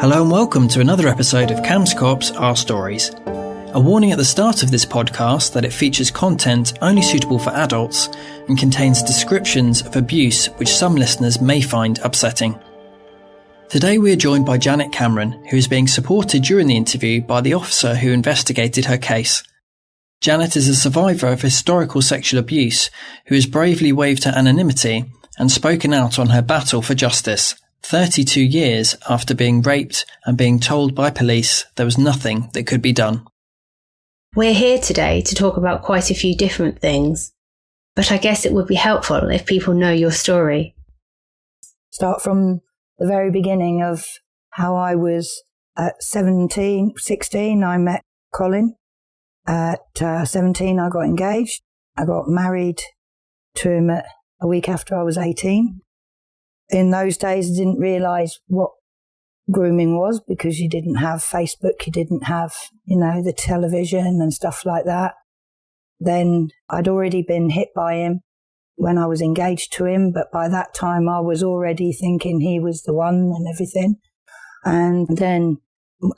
Hello and welcome to another episode of Cam's Cops Our Stories. A warning at the start of this podcast that it features content only suitable for adults and contains descriptions of abuse which some listeners may find upsetting. Today we are joined by Janet Cameron, who is being supported during the interview by the officer who investigated her case. Janet is a survivor of historical sexual abuse who has bravely waived her anonymity and spoken out on her battle for justice, 32 years after being raped and being told by police there was nothing that could be done. We're here today to talk about quite a few different things, but I guess it would be helpful if people know your story. Start from the very beginning of how I was at 16, I met Colin. At 17, I got engaged. I got married to him a week after I was 18. In those days, I didn't realise what grooming was because you didn't have Facebook, you didn't have, the television and stuff like that. Then I'd already been hit by him when I was engaged to him, but by that time I was already thinking he was the one and everything. And then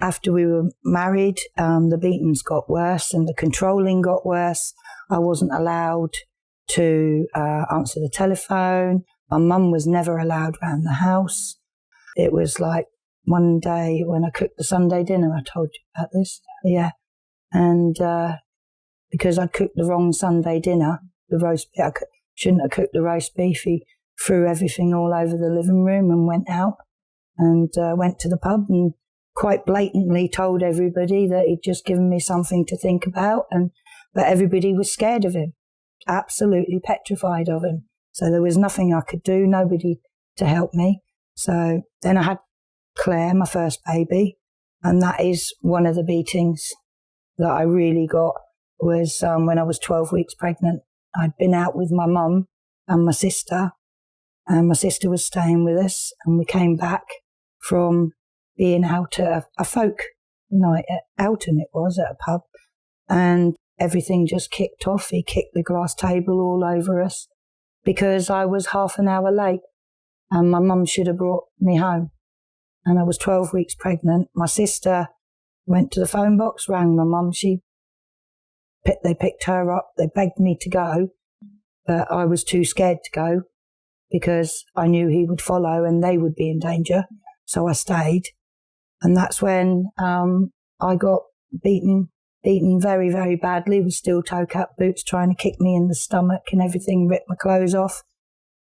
after we were married, the beatings got worse and the controlling got worse. I wasn't allowed to answer the telephone. My mum was never allowed around the house. It was like one day when I cooked the Sunday dinner, I told you about this. Yeah. And because I'd cooked the wrong Sunday dinner, the roast beef, I shouldn't have cooked the roast beef. He threw everything all over the living room and went out and went to the pub and quite blatantly told everybody that he'd just given me something to think about. But everybody was scared of him, absolutely petrified of him. So there was nothing I could do, nobody to help me. So then I had Claire, my first baby, and that is one of the beatings that I really got was when I was 12 weeks pregnant. I'd been out with my mum and my sister was staying with us, and we came back from being out at a folk night at Elton, it was, at a pub, and everything just kicked off. He kicked the glass table all over us because I was half an hour late and my mum should have brought me home. And I was 12 weeks pregnant. My sister went to the phone box, rang my mum. They picked her up. They begged me to go, but I was too scared to go because I knew he would follow and they would be in danger. So I stayed. And that's when I got beaten very, very badly with steel-toe cap boots, trying to kick me in the stomach and everything, ripped my clothes off.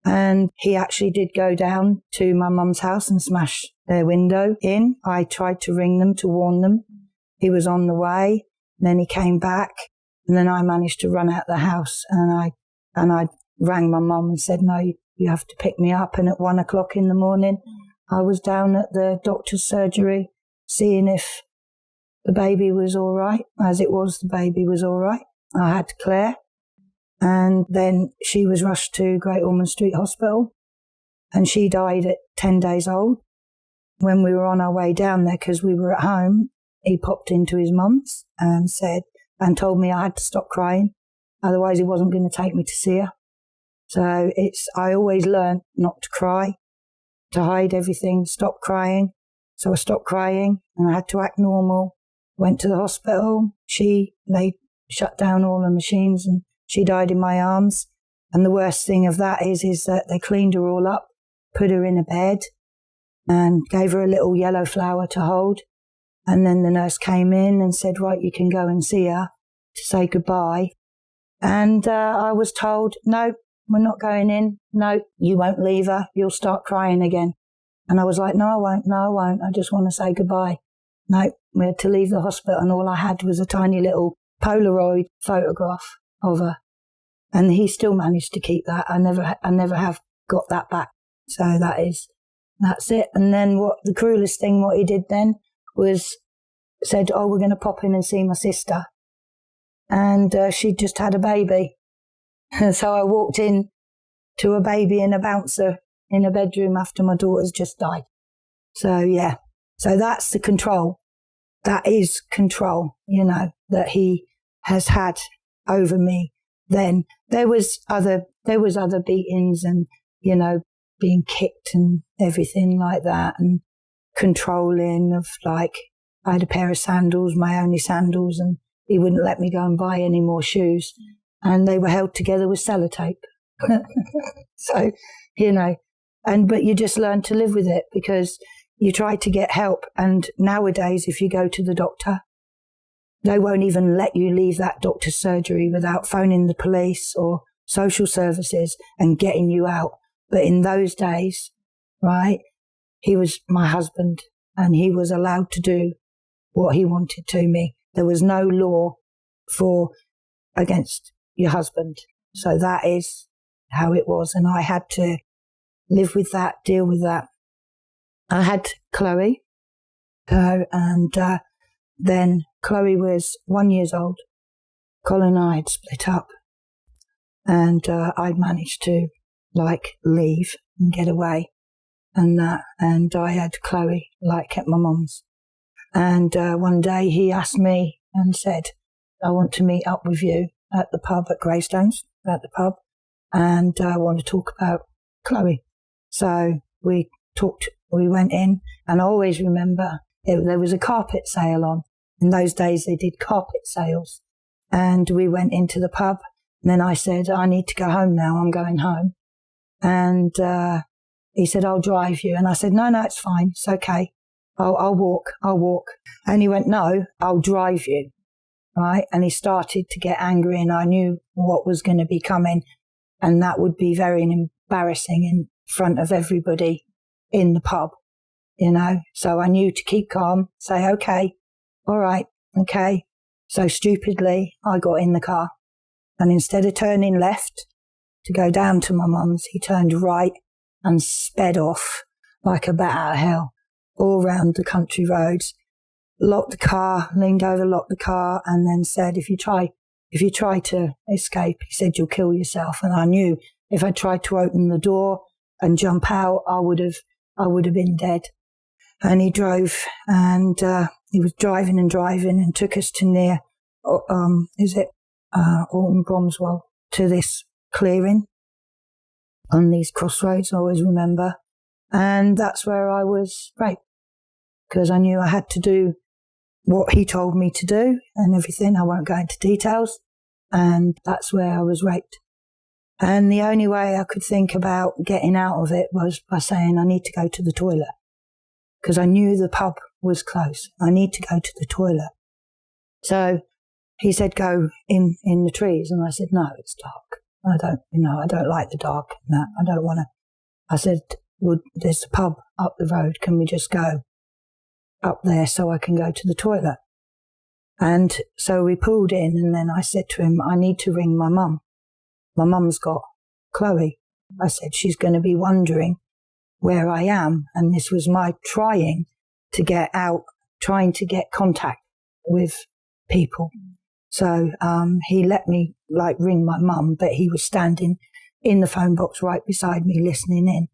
And he actually did go down to my mum's house and smash their window in. I tried to ring them to warn them. He was on the way. And then he came back. And then I managed to run out the house. And I rang my mum and said, no, you have to pick me up. And at 1 o'clock in the morning, I was down at the doctor's surgery seeing if the baby was all right. As it was, the baby was all right. I had Claire. And then she was rushed to Great Ormond Street Hospital and she died at 10 days old. When we were on our way down there, because we were at home, he popped into his mum's and told me I had to stop crying. Otherwise he wasn't going to take me to see her. So I always learned not to cry, to hide everything, stop crying. So I stopped crying and I had to act normal. Went to the hospital. They shut down all the machines and she died in my arms. And the worst thing of that is that they cleaned her all up, put her in a bed and gave her a little yellow flower to hold. And then the nurse came in and said, right, you can go and see her to say goodbye. And I was told, no, we're not going in. No, you won't leave her. You'll start crying again. And I was like, no, I won't. I just want to say goodbye. No, we had to leave the hospital and all I had was a tiny little Polaroid photograph of her. And he still managed to keep that. I never have got that back. So that's it. And then the cruelest thing, what he did then was said, oh, we're going to pop in and see my sister. And she just had a baby. So I walked in to a baby and a bouncer in a bedroom after my daughter's just died. So, yeah. So that's the control. That is control, that he has had over me. Then there was other beatings and, being kicked and everything like that. controlling of like, I had a pair of sandals, my only sandals, and he wouldn't let me go and buy any more shoes. And they were held together with sellotape. So, but you just learn to live with it because you try to get help. And nowadays, if you go to the doctor, they won't even let you leave that doctor's surgery without phoning the police or social services and getting you out. But in those days, right, he was my husband and he was allowed to do what he wanted to me. There was no law against your husband. So that is how it was. And I had to live with that, deal with that. I had Chloe, and then Chloe was 1 year old. Colin and I had split up, and I'd managed to leave and get away, and I had Chloe at my mum's. And one day he asked me and said, "I want to meet up with you at the pub at Greystones, at the pub, and I want to talk about Chloe." So we talked. We went in, and I always remember there was a carpet sale on. In those days, they did carpet sales. And we went into the pub, and then I said, "I need to go home now. I'm going home." And he said, "I'll drive you." And I said, No, it's fine. It's okay. I'll walk. And he went, "No, I'll drive you." Right? And he started to get angry, and I knew what was going to be coming. And that would be very embarrassing in front of everybody in the pub, So I knew to keep calm, say, "Okay, all right, okay." So stupidly, I got in the car. And instead of turning left to go down to my mum's, he turned right and sped off like a bat out of hell all round the country roads. Locked the car, leaned over, locked the car, and then said, if you try to escape, he said, "you'll kill yourself." And I knew if I tried to open the door and jump out, I would have been dead. And he drove, and he was driving and took us to near, Alton Bromswell, to this clearing on these crossroads, I always remember. And that's where I was raped, because I knew I had to do what he told me to do and everything. I won't go into details. And that's where I was raped. And the only way I could think about getting out of it was by saying, "I need to go to the toilet," because I knew the pub was close. I need to go to the toilet. So he said, "Go in the trees." And I said, "No, it's dark. I don't like the dark and that. I don't want to." I said, "Well, there's a pub up the road. Can we just go up there so I can go to the toilet?" And so we pulled in, and then I said to him, "I need to ring my mum. My mum's got Chloe." I said, "She's going to be wondering where I am." And this was my trying to get out, trying to get contact with people. So he let me ring my mum, but he was standing in the phone box right beside me listening in.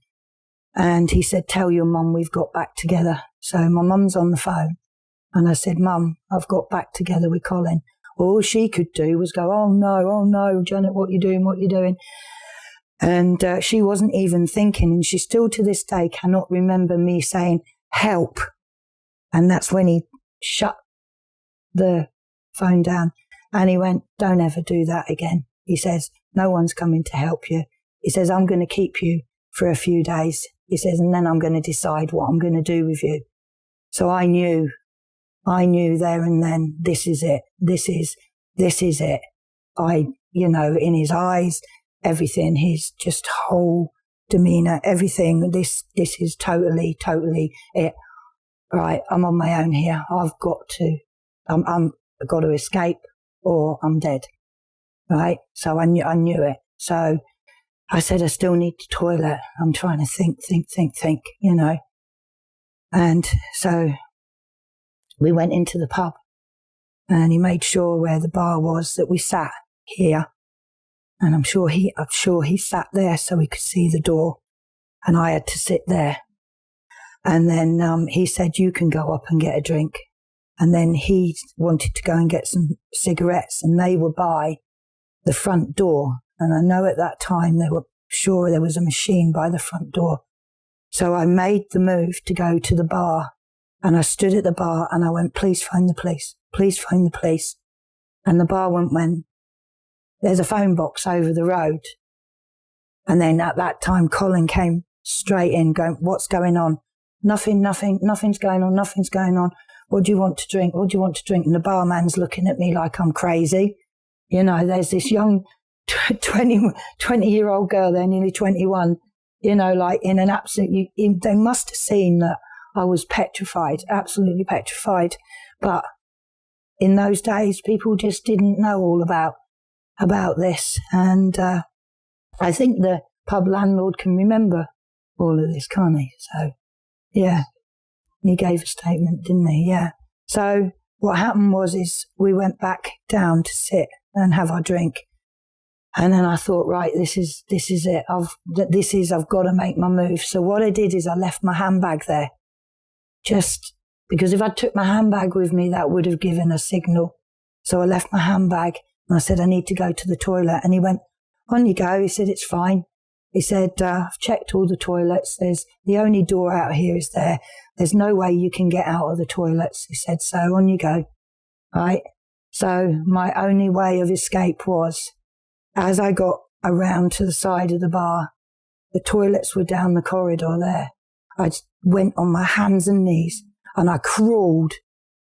And he said, "Tell your mum we've got back together." So my mum's on the phone. And I said, "Mum, I've got back together with Colin." All she could do was go, oh no, Janet, what you doing? And she wasn't even thinking. And she still to this day cannot remember me saying, "Help." And that's when he shut the phone down. And he went, "Don't ever do that again." He says, "No one's coming to help you." He says, "I'm going to keep you for a few days." He says, "And then I'm going to decide what I'm going to do with you." So I knew there and then, this is it. This is it. In his eyes, everything, his just whole demeanour, everything, this is totally it. Right, I'm on my own here. I've got to escape or I'm dead. Right? So I knew it. So I said, "I still need the toilet." I'm trying to think. And so we went into the pub, and he made sure where the bar was that we sat here. And I'm sure he sat there so he could see the door, and I had to sit there. And then he said, "You can go up and get a drink." And then he wanted to go and get some cigarettes, and they were by the front door. And I know at that time they were sure there was a machine by the front door. So I made the move to go to the bar, and I stood at the bar and I went, please phone the police, please phone the police. And the barman went, there's a phone box over the road. And then at that time, Colin came straight in going, what's going on? Nothing's going on, nothing's going on. What do you want to drink? What do you want to drink? And the barman's looking at me like I'm crazy. You know, there's this young 20-year-old girl there, nearly 21, you know, like in an absolute, they must have seen that I was petrified, absolutely petrified. But in those days, people just didn't know all about this. And I think the pub landlord can remember all of this, can't he? So, yeah, he gave a statement, didn't he? Yeah. So what happened is we went back down to sit and have our drink. And then I thought, right, this is it. I've got to make my move. So what I did is I left my handbag there, just because if I took my handbag with me, that would have given a signal. So I left my handbag and I said, I need to go to the toilet. And he went, on you go. He said, it's fine. He said, I've checked all the toilets. The only door out here is there. There's no way you can get out of the toilets. He said, so on you go. Right. So my only way of escape was, as I got around to the side of the bar, the toilets were down the corridor there. I went on my hands and knees and I crawled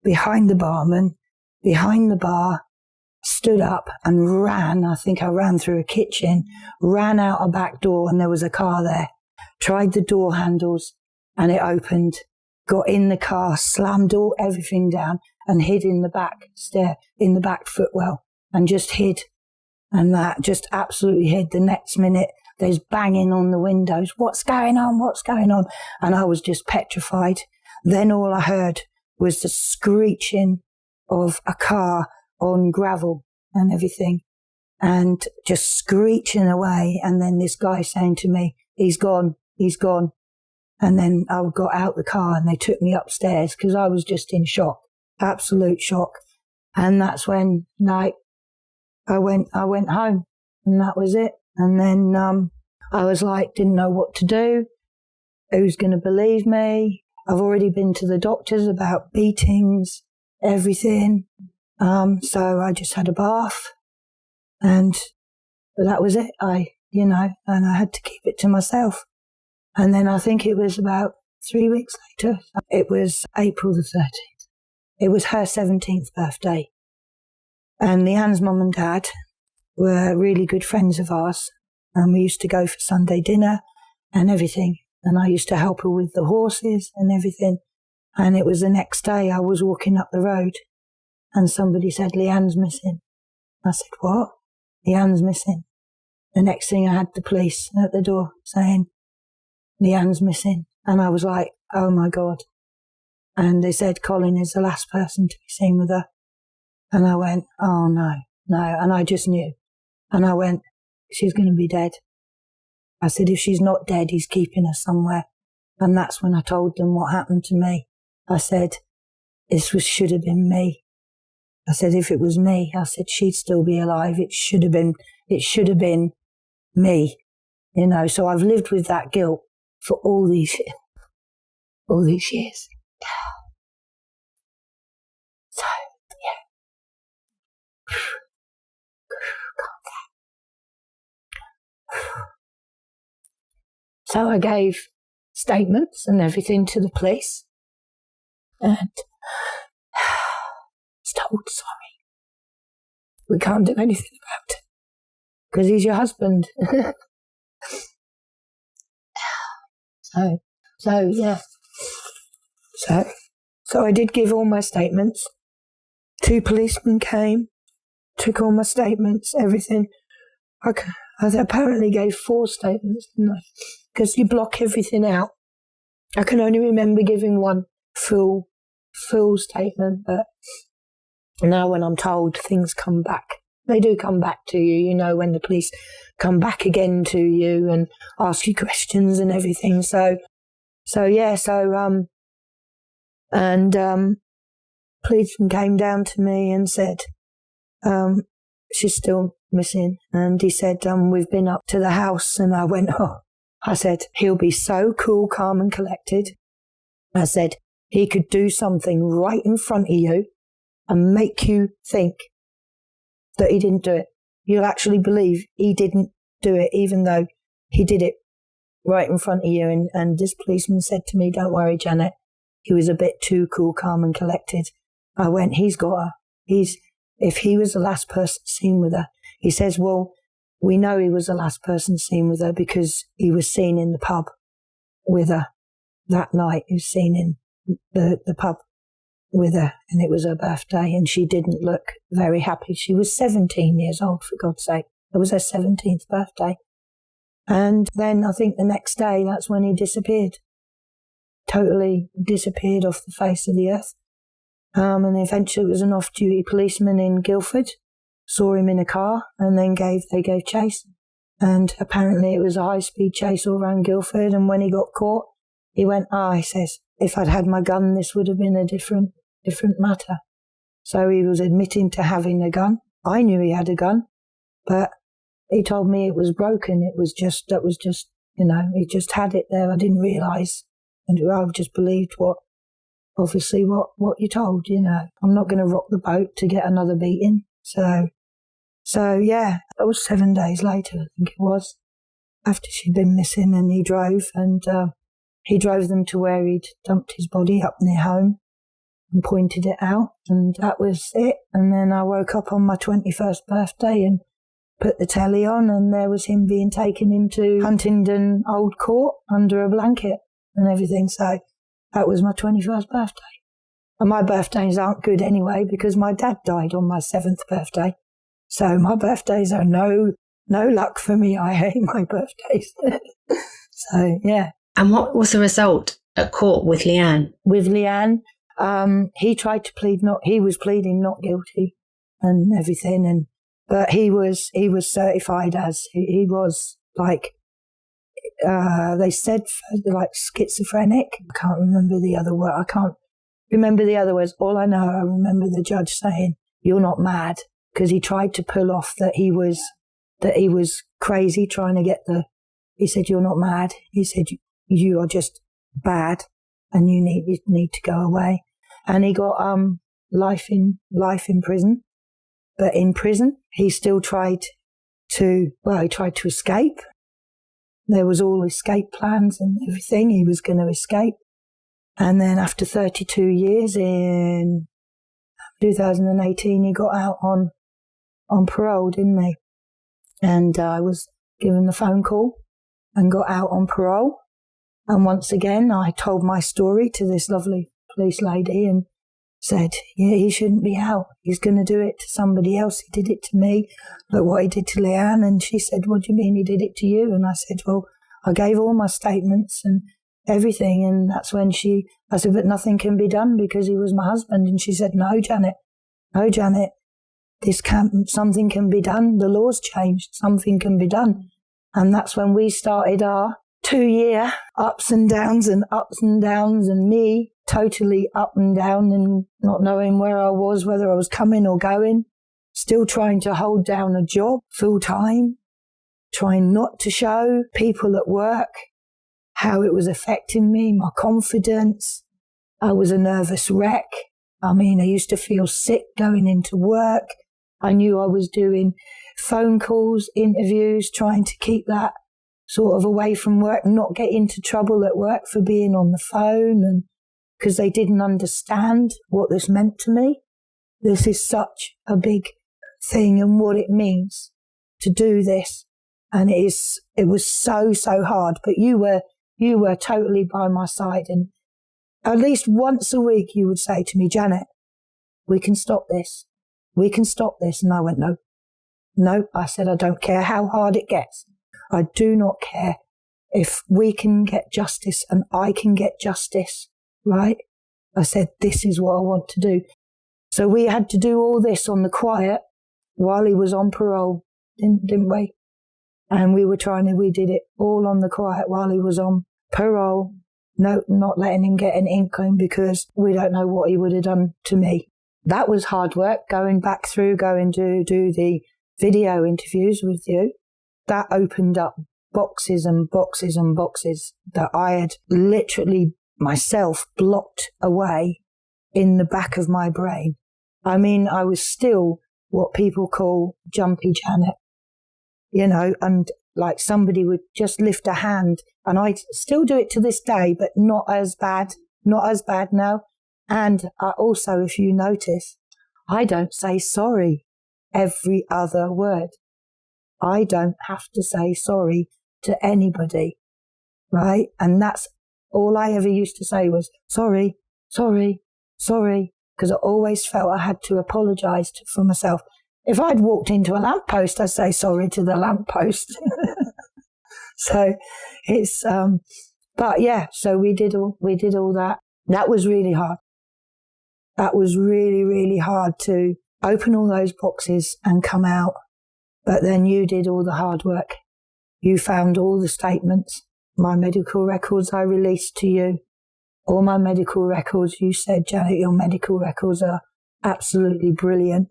behind the barman, behind the bar, stood up and ran. I think I ran through a kitchen, ran out a back door, and there was a car there. Tried the door handles and it opened, got in the car, slammed everything down and hid in the back footwell and just hid. And that just absolutely hid. The next minute, there's banging on the windows. What's going on? What's going on? And I was just petrified. Then all I heard was the screeching of a car on gravel and everything, and just screeching away. And then this guy saying to me, he's gone. And then I got out the car and they took me upstairs because I was just in shock, absolute shock. And that's when, like, I went home and that was it. And then I was like, didn't know what to do. Who's going to believe me? I've already been to the doctors about beatings, everything. So I just had a bath and that was it. And I had to keep it to myself. And then I think it was about 3 weeks later, it was April the 13th. It was her 17th birthday. And Leanne's mum and dad were really good friends of ours. And we used to go for Sunday dinner and everything. And I used to help her with the horses and everything. And it was the next day I was walking up the road and somebody said, Leanne's missing. I said, what? Leanne's missing. The next thing I had the police at the door saying, Leanne's missing. And I was like, oh my God. And they said, Colin is the last person to be seen with her. And I went, oh no. And I just knew. And I went, she's going to be dead. I said, if she's not dead, he's keeping her somewhere. And that's when I told them what happened to me. I said, should have been me. I said, if it was me, I said, she'd still be alive. It should have been me. You know, so I've lived with that guilt for all these years. So, yeah. So I gave statements and everything to the police and told, sorry, we can't do anything about it because he's your husband. So yeah. So I did give all my statements. 2 policemen came, took all my statements, everything. I apparently gave 4 statements, didn't I? Because you block everything out. I can only remember giving one full statement, but now when I'm told, things come back. They do come back to you, you know, when the police come back again to you and ask you questions and everything. Policeman came down to me and said, she's still missing. And he said, we've been up to the house. And I went, oh, I said, he'll be so cool, calm and collected. I said, he could do something right in front of you and make you think that he didn't do it. You'll actually believe he didn't do it, even though he did it right in front of you. And this policeman said to me, don't worry, Janet, he was a bit too cool, calm and collected. I went, he's got her. If he was the last person seen with her, he says, well, we know he was the last person seen with her because he was seen in the pub with her that night. He was seen in the pub with her, and it was her birthday, and she didn't look very happy. She was 17 years old, for God's sake. It was her 17th birthday. And then I think the next day, that's when he disappeared. Totally disappeared off the face of the earth. And eventually it was an off-duty policeman in Guildford, saw him in a car, and then they gave chase. And apparently it was a high-speed chase all around Guildford, and when he got caught, he went, he says, if I'd had my gun, this would have been a different matter. So he was admitting to having a gun. I knew he had a gun, but he told me it was broken. That was just, he just had it there. I didn't realise. And I just believed what you told, I'm not going to rock the boat to get another beating. So yeah, it was 7 days later, I think it was, after she'd been missing, and he drove them to where he'd dumped his body up near home and pointed it out, and that was it. And then I woke up on my 21st birthday and put the telly on, and there was him being taken into Huntingdon Old Court under a blanket and everything. So that was my 21st birthday. And my birthdays aren't good anyway, because my dad died on my 7th birthday. So my birthdays are no luck for me. I hate my birthdays. So, yeah. And what was the result at court with Leanne? With Leanne, he tried to he was pleading not guilty and everything. But he was certified as, he was like, they said like schizophrenic. I can't remember the other word. I can't remember the other words. All I know, I remember the judge saying, you're not mad, because he tried to pull off that he was crazy trying to get he said, you're not mad. He said, you are just bad and you need to go away. And he got life in prison. But in prison, he still tried to escape. There was all escape plans and everything. He was going to escape. And then after 32 years, in 2018, he got out on parole, didn't he? And I was given the phone call and got out on parole. And once again, I told my story to this lovely police lady and said, yeah, he shouldn't be out. He's going to do it to somebody else. He did it to me. Look what he did to Leanne. And she said, what do you mean he did it to you? And I said, well, I gave all my statements and everything. And that's when I said, but nothing can be done because he was my husband. And she said, no, Janet, something can be done. The law's changed. Something can be done. And that's when we started our 2-year ups and downs and me totally up and down and not knowing where I was, whether I was coming or going, still trying to hold down a job full time, trying not to show people at work how it was affecting me, my confidence. I was a nervous wreck. I mean, I used to feel sick going into work. I knew I was doing phone calls, interviews, trying to keep that sort of away from work, not get into trouble at work for being on the phone, and because they didn't understand what this meant to me. This is such a big thing and what it means to do this. And it was so hard, but you were totally by my side. And at least once a week you would say to me, Janet, we can stop this. We can stop this. And I went, no, I said, I don't care how hard it gets. I do not care if we can get justice and I can get justice, right? I said, this is what I want to do. So we had to do all this on the quiet while he was on parole, didn't we? And we did it all on the quiet while he was on parole. No, not letting him get an inkling because we don't know what he would have done to me. That was hard work, going to do the video interviews with you. That opened up boxes and boxes and boxes that I had literally myself blocked away in the back of my brain. I mean, I was still what people call jumpy Janet, and like somebody would just lift a hand, and I still do it to this day, but not as bad now. And I also, if you notice, I don't say sorry every other word. I don't have to say sorry to anybody, right? And that's all I ever used to say was sorry, sorry, sorry, because I always felt I had to apologise for myself. If I'd walked into a lamppost, I'd say sorry to the lamppost. So it's, but yeah, so we did all that. That was really hard. That was really, really hard to open all those boxes and come out. But then you did all the hard work. You found all the statements. My medical records I released to you. All my medical records, you said, Janet, your medical records are absolutely brilliant,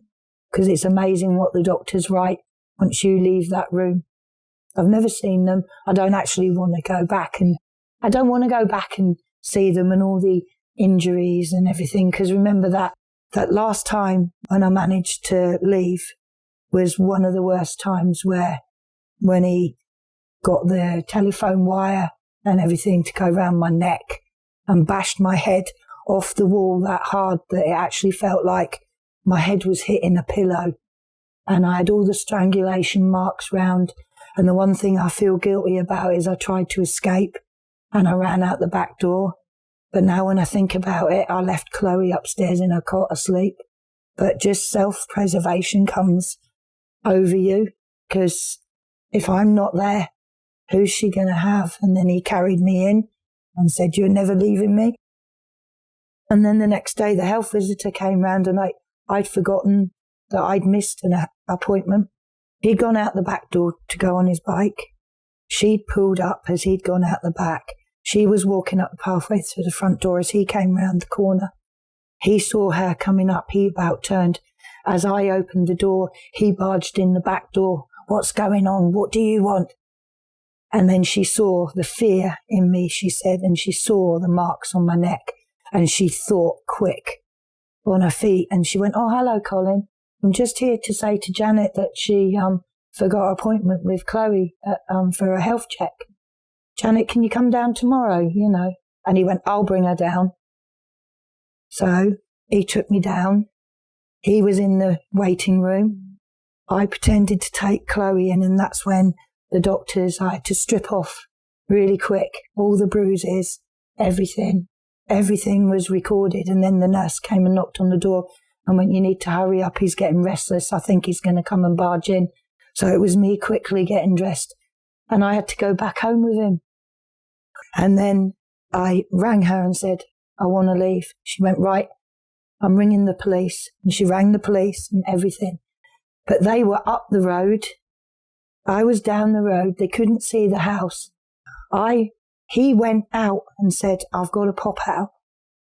because it's amazing what the doctors write once you leave that room. I've never seen them. I don't actually want to go back, and I don't want to go back and see them and all the injuries and everything, because remember that last time when I managed to leave was one of the worst times, when he got the telephone wire and everything to go round my neck and bashed my head off the wall that hard that it actually felt like my head was hitting a pillow. And I had all the strangulation marks round. And the one thing I feel guilty about is I tried to escape and I ran out the back door. But now when I think about it, I left Chloe upstairs in her cot asleep. But just self-preservation comes over you, because if I'm not there, who's she going to have? And then he carried me in and said, you're never leaving me. And then the next day, the health visitor came round, and I'd forgotten that I'd missed an appointment. He'd gone out the back door to go on his bike. She'd pulled up as he'd gone out the back. She was walking up the pathway to the front door as he came round the corner. He saw her coming up. He about turned. As I opened the door, he barged in the back door. What's going on? What do you want? And then she saw the fear in me, she said, and she saw the marks on my neck, and she thought quick on her feet, and she went, oh, hello, Colin. I'm just here to say to Janet that she forgot her appointment with Chloe for a health check. Janet, can you come down tomorrow, And he went, I'll bring her down. So he took me down. He was in the waiting room. I pretended to take Chloe in, and that's when the doctors, I had to strip off really quick, all the bruises, everything was recorded. And then the nurse came and knocked on the door and went, you need to hurry up. He's getting restless. I think he's going to come and barge in. So it was me quickly getting dressed, and I had to go back home with him. And then I rang her and said, I want to leave. She went, right, I'm ringing the police. And she rang the police and everything. But they were up the road. I was down the road. They couldn't see the house. He went out and said, I've got to pop out.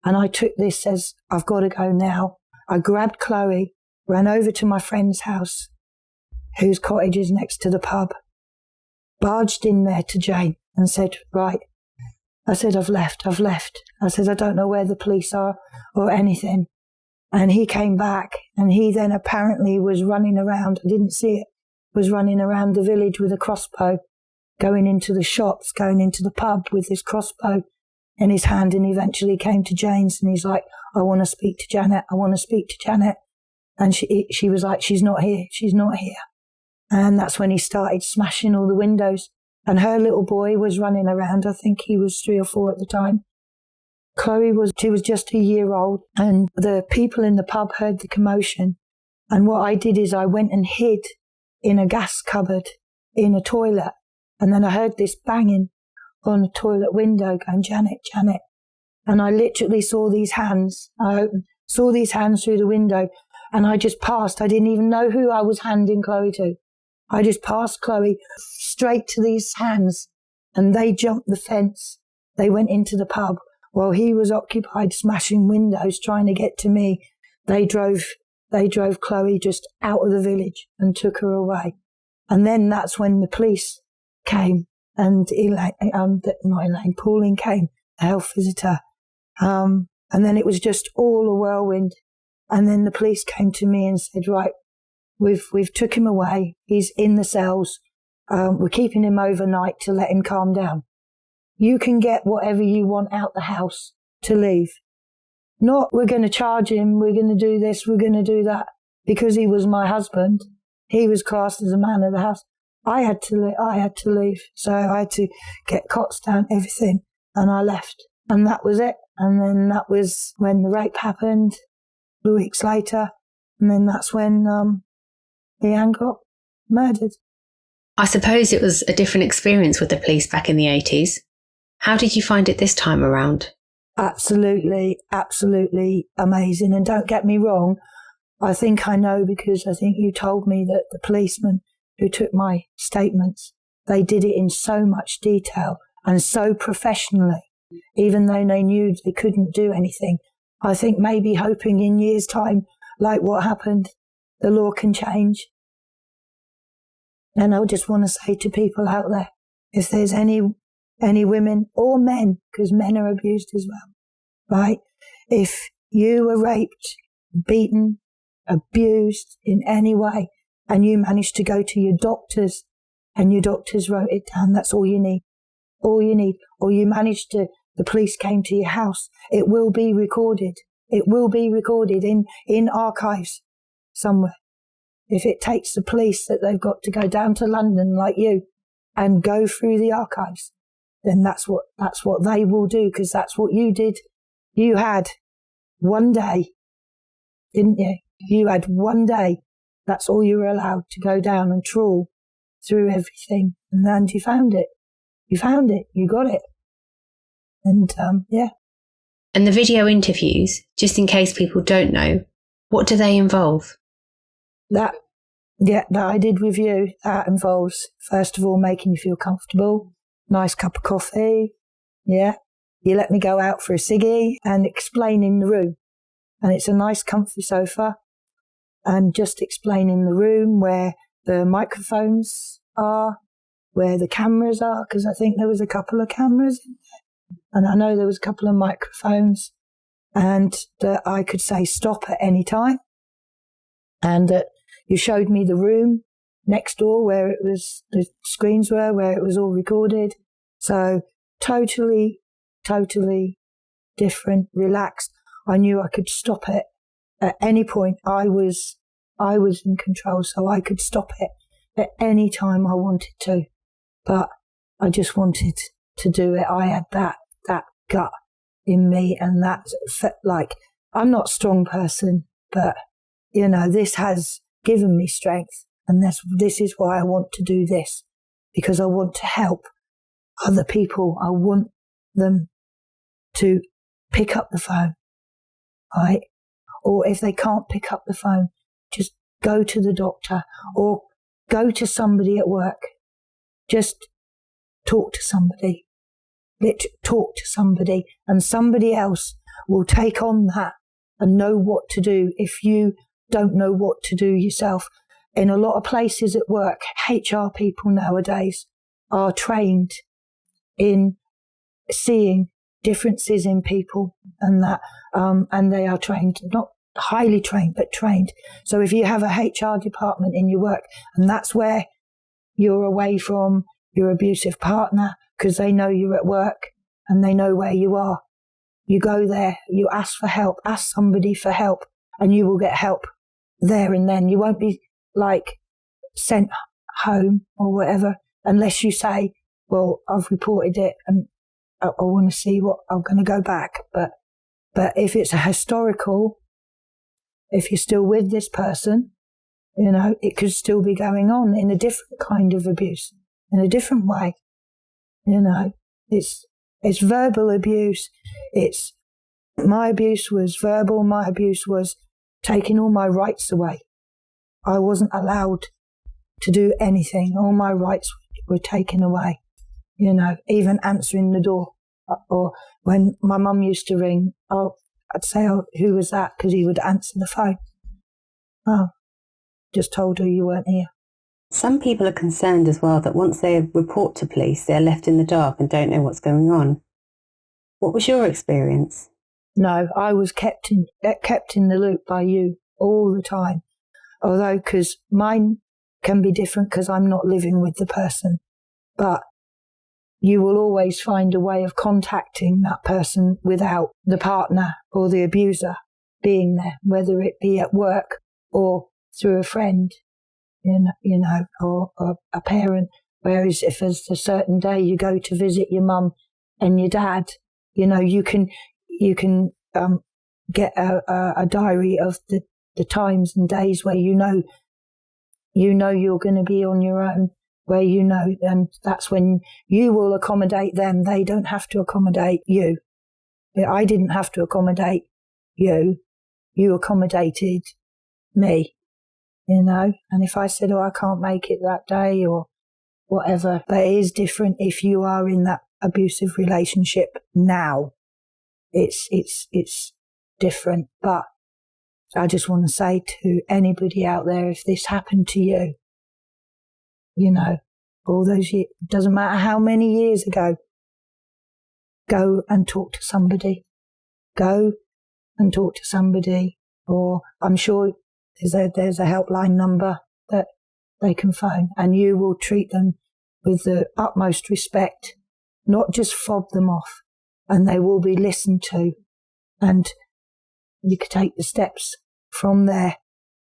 And I took this as, I've got to go now. I grabbed Chloe, ran over to my friend's house, whose cottage is next to the pub, barged in there to Jane and said, right. I said, I've left. I said, I don't know where the police are or anything. And he came back, and he then apparently was running around. I didn't see it. Was running around the village with a crossbow, going into the shops, going into the pub with his crossbow in his hand, and eventually came to Jane's, and he's like, I want to speak to Janet. I want to speak to Janet. And she was like, she's not here. She's not here. And that's when he started smashing all the windows. And her little boy was running around. I think he was 3 or 4 at the time. Chloe was just a year old, and the people in the pub heard the commotion. And what I did is I went and hid in a gas cupboard in a toilet. And then I heard this banging on a toilet window going, Janet, Janet. And I literally saw these hands. Saw these hands through the window, and I just passed. I didn't even know who I was handing Chloe to. I just passed Chloe straight to these hands, and they jumped the fence. They went into the pub while he was occupied smashing windows trying to get to me. They drove Chloe just out of the village and took her away. And then that's when the police came, and Pauline came, a health visitor. And then it was just all a whirlwind. And then the police came to me and said, right, we've took him away. He's in the cells. We're keeping him overnight to let him calm down. You can get whatever you want out the house to leave. Not, we're going to charge him, we're going to do this, we're going to do that. Because he was my husband, he was classed as a man of the house. I had to leave. So I had to get cots down, everything, and I left. And that was it. And then that was when the rape happened, 2 weeks later. And then that's when Leanne got murdered. I suppose it was a different experience with the police back in the 80s. How did you find it this time around? Absolutely, absolutely amazing. And don't get me wrong, I think I know because I think you told me that the policeman who took my statements, they did it in so much detail and so professionally, even though they knew they couldn't do anything. I think maybe hoping in years' time, like what happened, the law can change. And I just want to say to people out there, if there's any women or men, because men are abused as well, right? If you were raped, beaten, abused in any way, and you managed to go to your doctors and your doctors wrote it down, that's all you need. All you need. Or you managed to, the police came to your house, it will be recorded. It will be recorded in archives somewhere. If it takes the police that they've got to go down to London like you and go through the archives, then that's what they will do, because that's what you did. You had one day, didn't you? You had one day. That's all you were allowed to go down and trawl through everything. And then you found it. You found it. You got it. And, yeah. And the video interviews, just in case people don't know, what do they involve? That I did with you, that involves, first of all, making you feel comfortable, nice cup of coffee, yeah. You let me go out for a ciggy and explaining the room. And it's a nice comfy sofa and just explaining the room, where the microphones are, where the cameras are, because I think there was a couple of cameras in there. And I know there was a couple of microphones, and that I could say stop at any time. And that you showed me the room next door where it was, the screens were, where it was all recorded. So totally different, relaxed. I knew I could stop it at any point. I was in control, so I could stop it at any time I wanted to. But I just wanted to do it. I had that gut in me, and that felt like, I'm not a strong person, but you know, this has given me strength, and this is why I want to do this, because I want to help other people. I want them to pick up the phone, right? Or if they can't pick up the phone, just go to the doctor or go to somebody at work. Just talk to somebody. Talk to somebody, and somebody else will take on that and know what to do if you don't know what to do yourself. In a lot of places at work, HR people nowadays are trained in seeing differences in people, and that, and they are trained, not highly trained, but trained. So if you have a HR department in your work, and that's where you're away from your abusive partner, because they know you're at work and they know where you are, you go there, you ask for help, ask somebody for help, and you will get help there and then. You won't be like sent home or whatever, unless you say, well, I've reported it and I want to see what, I'm going to go back. But if it's a historical, if you're still with this person, you know, it could still be going on in a different kind of abuse, in a different way. You know, it's verbal abuse. My abuse was verbal. My abuse was taking all my rights away. I wasn't allowed to do anything. All my rights were taken away. You know, even answering the door. Or when my mum used to ring, I'd say, oh, who was that? Because he would answer the phone. Oh, just told her you weren't here. Some people are concerned as well that once they report to police, they're left in the dark and don't know what's going on. What was your experience? No, I was kept in the loop by you all the time. Although, because mine can be different because I'm not living with the person. But you will always find a way of contacting that person without the partner or the abuser being there, whether it be at work or through a friend, or a parent. Whereas if there's a certain day you go to visit your mum and your dad, you can get a diary of the times and days where you know you're going to be on your own, where and that's when you will accommodate them. They don't have to accommodate you. I didn't have to accommodate you. You accommodated me, and if I said, I can't make it that day or whatever, but it is different if you are in that abusive relationship now. It's different. But I just want to say to anybody out there, if this happened to you, all those years, doesn't matter how many years ago, go and talk to somebody. Go and talk to somebody, or I'm sure there's a helpline number that they can phone, and you will treat them with the utmost respect, not just fob them off, and they will be listened to, and you could take the steps from there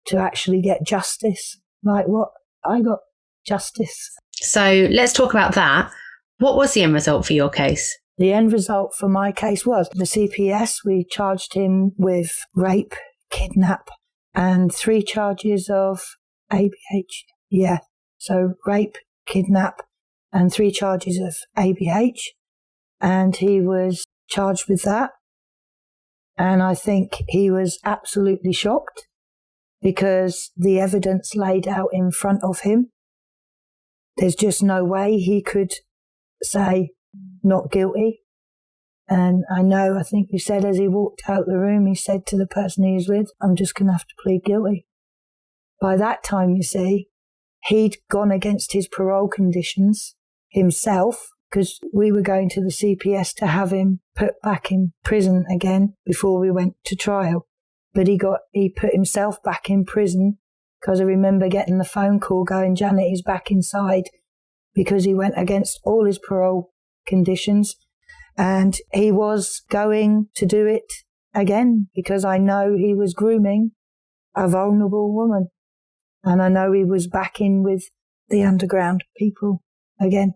to actually get justice, like what I got, justice. So let's talk about that. What was the end result for your case? The end result for my case was the CPS. We charged him with rape, kidnap, and 3 charges of ABH. Yeah, so rape, kidnap, and 3 charges of ABH. And he was charged with that. And I think he was absolutely shocked because the evidence laid out in front of him. There's just no way he could say not guilty. And I think you said as he walked out the room, he said to the person he was with, I'm just going to have to plead guilty. By that time, you see, he'd gone against his parole conditions himself, because we were going to the CPS to have him put back in prison again before we went to trial. But he put himself back in prison because I remember getting the phone call going, Janet is back inside, because he went against all his parole conditions. And he was going to do it again because I know he was grooming a vulnerable woman. And I know he was back in with the underground people again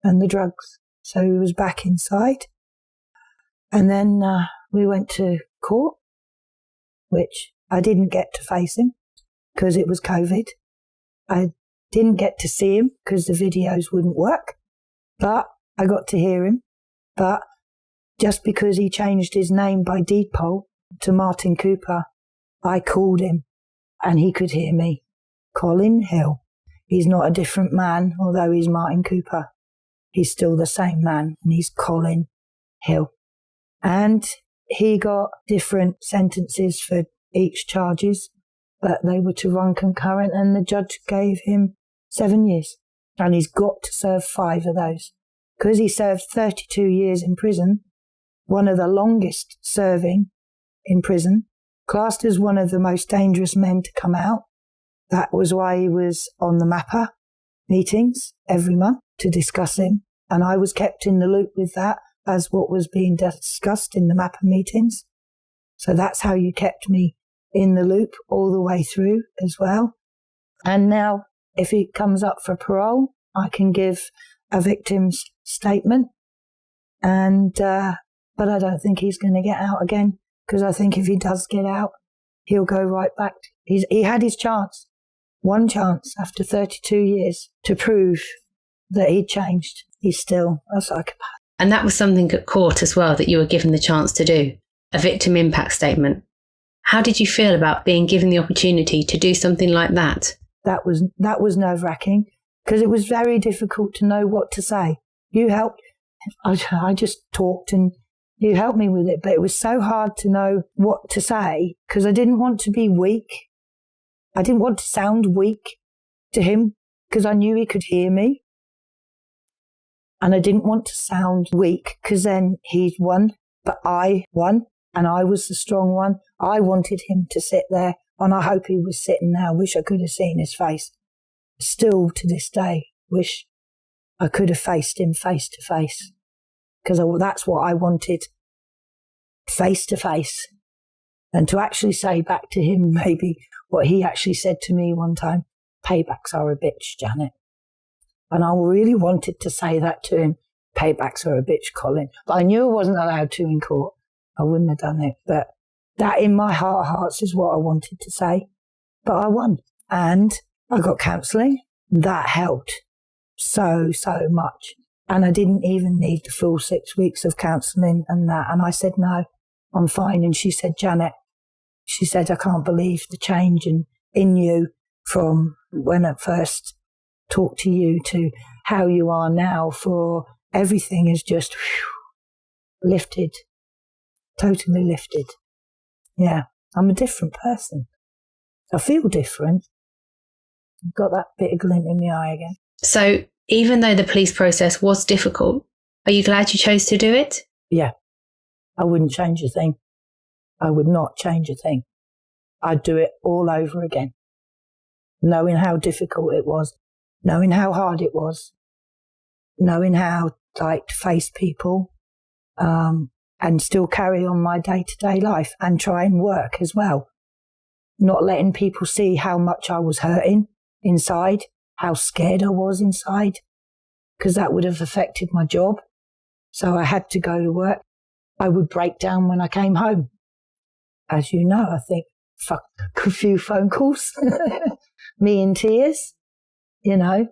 and the drugs. So he was back inside. And then we went to court, which I didn't get to face him because it was COVID. I didn't get to see him because the videos wouldn't work, but I got to hear him. But just because he changed his name by deed poll to Martin Cooper, I called him and he could hear me. Colin Hill. He's not a different man, although he's Martin Cooper. He's still the same man, and he's Colin Hill. And he got different sentences for each charges, but they were to run concurrent, and the judge gave him 7 years. And he's got to serve 5 of those. Because he served 32 years in prison, one of the longest serving in prison, classed as one of the most dangerous men to come out. That was why he was on the MAPA meetings every month to discuss him. And I was kept in the loop with that as what was being discussed in the MAPA meetings. So that's how you kept me in the loop all the way through as well. And now if he comes up for parole, I can give a victim's statement. And but I don't think he's going to get out again, because I think if he does get out, he'll go right back. He had his chance, one chance after 32 years to prove that he'd changed. He's still a psychopath. And that was something at court as well that you were given the chance to do, a victim impact statement. How did you feel about being given the opportunity to do something like that? That was nerve-wracking, because it was very difficult to know what to say. You helped. I just talked and you helped me with it, but it was so hard to know what to say because I didn't want to be weak. I didn't want to sound weak to him because I knew he could hear me. And I didn't want to sound weak because then he'd won, but I won and I was the strong one. I wanted him to sit there and I hope he was sitting now. Wish I could have seen his face. Still to this day, wish I could have faced him face to face because that's what I wanted, face to face. And to actually say back to him maybe what he actually said to me one time, paybacks are a bitch, Janet. And I really wanted to say that to him, paybacks are a bitch, Colin. But I knew I wasn't allowed to in court. I wouldn't have done it. But that in my heart of hearts is what I wanted to say. But I won. And I got counselling. That helped so much. And I didn't even need the full 6 weeks of counselling and that. And I said, no, I'm fine. And she said, Janet, she said, I can't believe the change in you from when I first talked to you to how you are now, for everything is just lifted, totally lifted. Yeah, I'm a different person. I feel different. I've got that bit of glint in the eye again. So even though the police process was difficult, are you glad you chose to do it? Yeah, I wouldn't change a thing. I would not change a thing. I'd do it all over again. Knowing how difficult it was, knowing how hard it was, knowing how to face people, and still carry on my day-to-day life and try and work as well. Not letting people see how much I was hurting inside, how scared I was inside, because that would have affected my job. So I had to go to work. I would break down when I came home. As you know, I think, a few phone calls, me in tears, you know.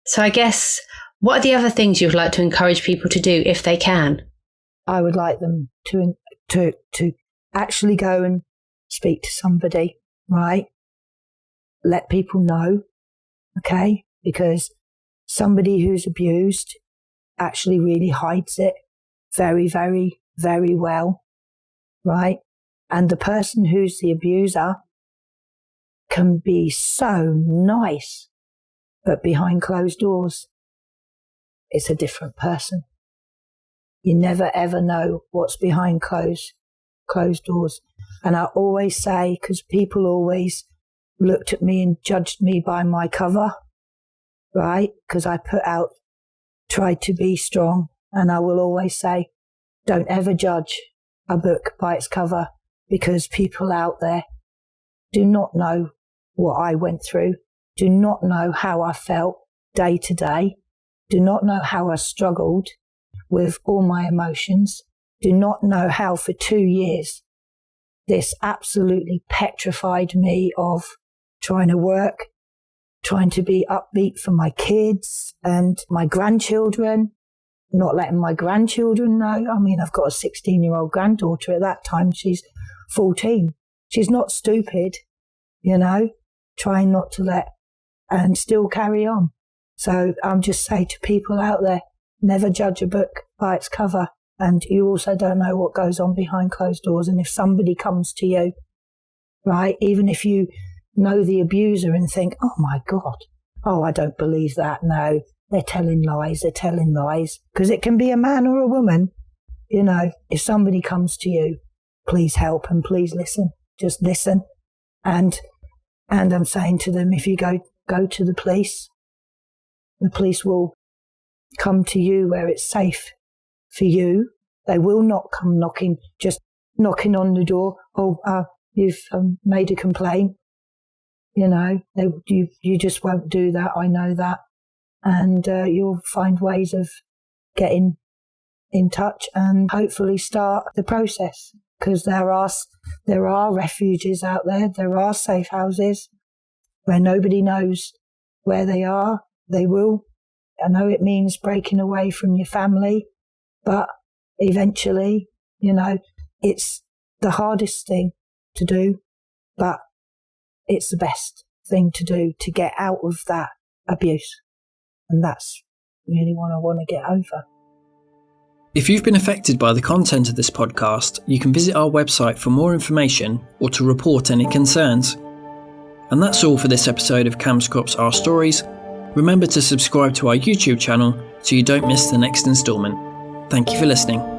So I guess, what are the other things you'd like to encourage people to do if they can? I would like them to actually go and speak to somebody, right? Let people know, okay? Because somebody who's abused actually really hides it very, very, very well, right? And the person who's the abuser can be so nice, but behind closed doors, it's a different person. You never ever know what's behind closed doors. And I always say, because people always looked at me and judged me by my cover, right? Because I tried to be strong. And I will always say, don't ever judge a book by its cover, because people out there do not know what I went through, do not know how I felt day to day, do not know how I struggled with all my emotions, do not know how for 2 years this absolutely petrified me of trying to work, trying to be upbeat for my kids and my grandchildren, not letting my grandchildren know. I mean, I've got a 16-year-old granddaughter at that time. She's 14. She's not stupid, you know, trying not to let and still carry on. So I'm just saying to people out there, never judge a book by its cover. And you also don't know what goes on behind closed doors. And if somebody comes to you, right, even if you know the abuser and think, oh my God, oh, I don't believe that. No, they're telling lies. Because it can be a man or a woman. You know, if somebody comes to you, please help and please listen. Just listen. And I'm saying to them, if you go to the police will come to you where it's safe for you. They will not come knocking on the door. Oh, you've made a complaint. You know, you just won't do that. I know that. And you'll find ways of getting in touch and hopefully start the process. Because there are refuges out there. There are safe houses where nobody knows where they are. They will. I know it means breaking away from your family, but eventually, you know, it's the hardest thing to do, but it's the best thing to do to get out of that abuse. And that's really what I want to get over. If you've been affected by the content of this podcast, you can visit our website for more information or to report any concerns. And that's all for this episode of Cams Cops Our Stories. Remember to subscribe to our YouTube channel so you don't miss the next instalment. Thank you for listening.